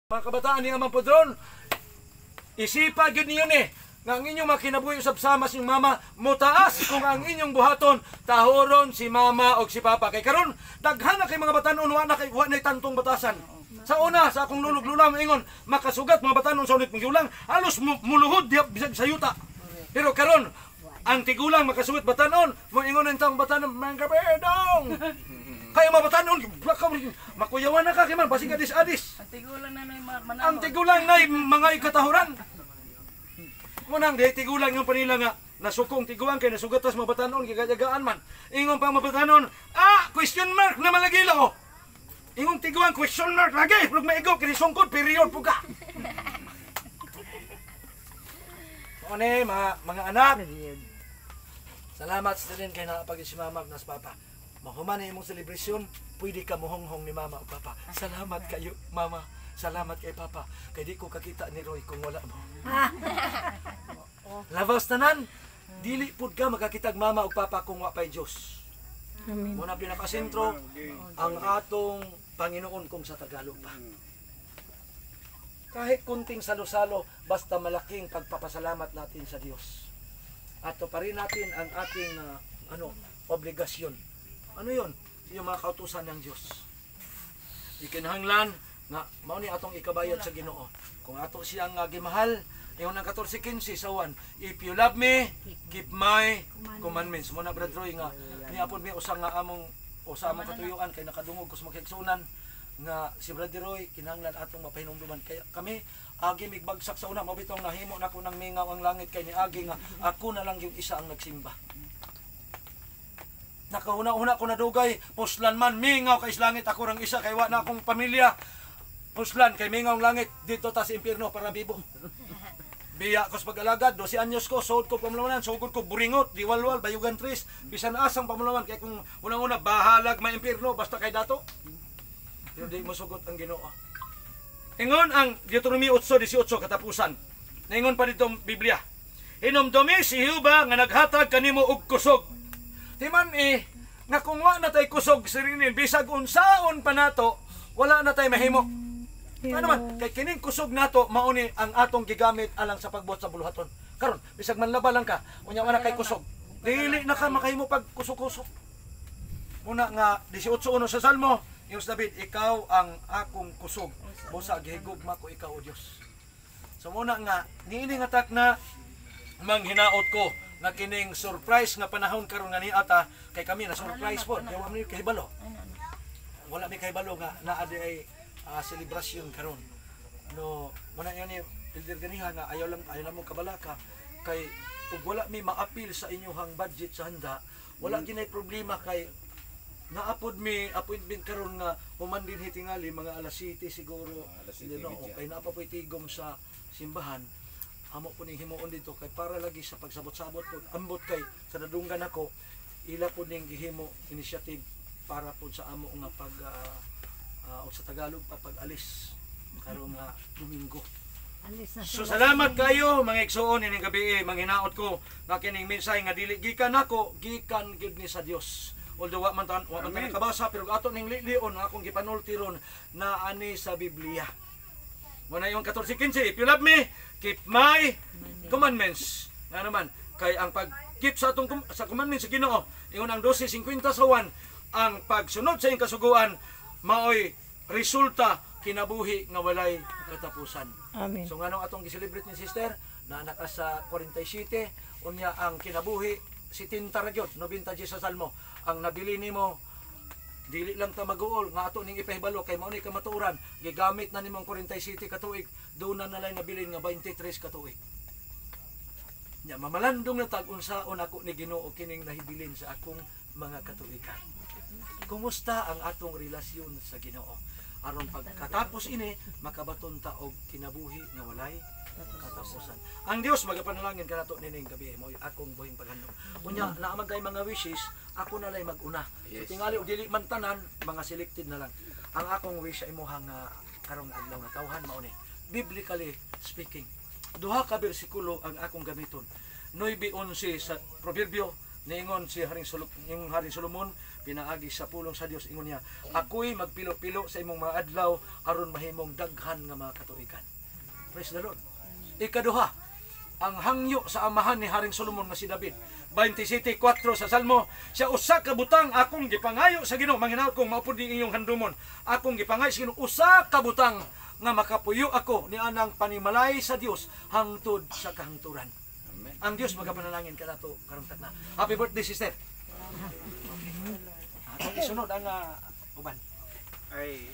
Mga kabataan ni Amang Podron, isipa gyud niyo ni nga ang inyong makinabuhi usab sama si mama motaas kung ang inyong buhaton tahoron si mama o si papa. Kay karon daghan na kay mga batanon wa na tantong batasan. Sa una sa akong lulog-lula ingon makasugat mga batanon sa unit mong halos muluhod bisag sa yuta. Pero karon ang tigulang makasugat batanon mo ingon ang taong batanon mga kabedong. Kaya mabatanon, makuyawan na ka kay man basig adis-adis. Ang tigulang na manahon. Ang tigulang na mga ikatahuran. Munang di tigulang yung panila nga nasukong tiguang kay nasugatas mabatanon gigagagaan man. Ingon pa mabatanon, question mark na malagilo. Ingon tiguang question mark lagi, pag maigo kini sungkod period puga. One mga anak. Salamat sa din kay naapag si mama nas papa. Mahuman na imong selebrasyon, pwede ka mohonghong ni mama o papa. Salamat kayo, mama. Salamat kay papa. Kay di ko kakita ni Roy kung wala mo. Lawas tanan, dili pud ka makakitag mama o papa kung wa pay Dios. Amen. Muna pinakasentro ang atong Panginoon kung sa Tagalog pa. Kahit kunting salo-salo, basta malaking pagpapasalamat natin sa Dios. At pa rin natin ang ating obligasyon. Ano yun? Yung mga kautusan ng Diyos. Ikinahanglan nga mao ni atong ikabayad sa Ginoo. Kung ato siyang gimahal, ingon ang 14:15 sa 1, if you love me, keep my commandments. Muna Brad Roy nga niapod mi usa nga among katuyuan kay nakadungog ko sa makigsunan nga si Brad Roy kinahanglan atong mapahinumduman kay kami agi migbagsak sa una mabitong nahimo nako nang mingaw ang langit kay ni agi nga ako na lang yung isa ang nagsimba. Nakauna-una ko nadugay, puslan man, mingaw kay langit, ako rang isa, kay wa na akong pamilya. Puslan, kay mingaw ang langit, dito ta sa impyerno para bibo. Biya ko sa pag-alagad, 12 anyos ko, sood ko pamulawan, sugod ko buringot, diwalwal, bayugan tris, bisan asang pamulawan, kay kung unang-una, bahalag may impyerno, basta kay dato. Pero di mo sugot ang Ginoo. Ingon ang Deuteronomy 8:18 katapusan. Naingon pa dito Biblia. Hinumdumi si Jehova nga naghatag kanimo og kusog. Timan nga kung wa na tay kusog sirinin bisag unsaon pa nato wala na tay mahimo. Ano man kay kining kusog nato mao ni ang atong gigamit alang sa pagbuhat sa buluhaton. Karon bisag manlaba lang ka unya wala kay kusog. Dili na ka makahimo pag kusog-kusog. Una nga 18:1 sa Salmo, yung David, ikaw ang akong kusog. Busa gihigugma ko ikaw o Dios. So muna nga niini nga tak na manghinaot ko nga kining surprise nga panahon karon nga niata kay kami na surprise po kay wa mi kahibalo wala mi kahibalo nga naa di ay celebration karon no muna yan ni elder ganiha nga ayaw lang mo kabalaka kay ug wala mi maapil sa inyong budget sa handa wala ginay problema kay naapod mi appointment karon nga human din hitingali mga alas 7 siguro kay naapa po'y tigom sa simbahan. Amo po ning himuon dito kay para lagi sa pagsabot-sabot po ambot kay sa nadunggan ako ila po ning gihimo initiative para po sa amo nga pag o sa Tagalog pag-alis karong Domingo. So salamat kayo mga igsoon ining gabi manghinaot ko nga kining mensahe nga dili gikan nako gikan gid ni sa Dios. Although wa man nakabasa pero ato ning lion nga akong gipanulti ron na ani sa Biblia. Muna yung 14:15, if you love me, keep my commandments. Nga naman, kay ang pag-keep sa atong sa commandments sa Ginoo, ingon ang 12:50 sa 1, ang pagsunod sa iyong kasuguan, maoy resulta kinabuhi nga walay katapusan. Amen. So nganong atong gi-celebrate ni sister, na anak sa 47, unya ang kinabuhi, si Tinta Ragyot, 90 sa Salmo, ang nabili nimo dili lang ta mag-uol nga ato ning ipahibalo kay mao ni kamaturan gigamit na nimong 47 ka tuig doon na nalay nabilin nga 23 ka tuig nya mamalandong na tag unsaon ako ni Ginoo kining nahibilin sa akong mga katuigan. Kumusta ang atong relasyon sa Ginoo aron pagkatapos ini makabaton ta og kinabuhi nga walay katapusan. Ang Dios magapanalangin kanato nining gabi mo akong buhing paghandom. Unya naamag kay mga wishes, ako na lay mag-una. So, tingali og dili man tanan, mga selected na lang. Ang akong wish ay imong karong adlaw nga tawhan mao ni. Biblically speaking, duha ka bersikulo ang akong gamiton. 9:11 sa Proverbio Niingon si yung Haring Solomon, pinaagi sa pulong sa Dios, ingon niya, ako'y magpilo-pilo sa imong mga adlaw aron mahimong daghan nga mga katuigan. Praise the Lord. Ikaduha, ang hangyo sa amahan ni Haring Solomon nga si David. 27:4 sa Salmo, siya usa ka butang akong gipangayo sa Ginoo. Manghinaot kong maupod ni inyong handumon. Akong gipangayo sa Ginoo usa ka butang nga makapuyo ako ni anang panimalay sa Dios hangtod sa kahangturan. Ang Dios magapanalangin kanato karong tagna. Happy birthday, sister. Atong isunod ang uban. Ay